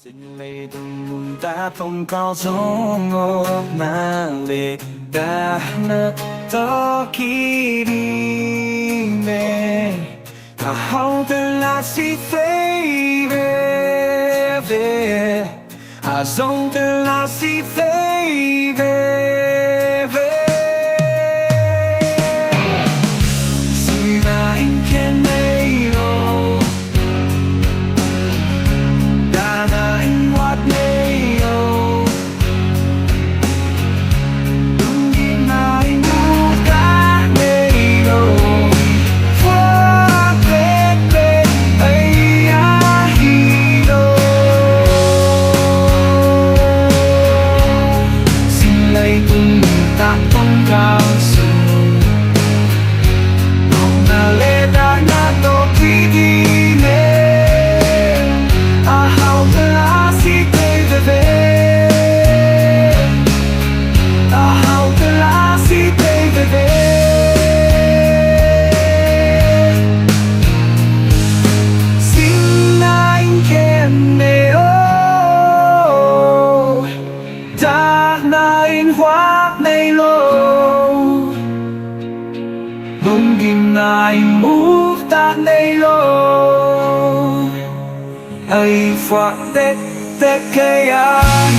Xin lệ từng mùn ta không cao gió ngọt mà lệ đã nợ to khi đi về à hậu từ là si phê về về à dòng từ là si phê về về xin anh khen đây đâu đã là anh hoạt đây đâu đúng như là anh muốn đã đây đâu phát về về ấy à đi đâu xin lấy cùng ta không cao sự không là lẽ đã na tổ khi đi lên à hậu là si tê về về à hậu là si tê về về xin anh khen nề ô đã là anh hóa này lâu đúng kim ngài move ta này lâu ai phát tết tết cây ai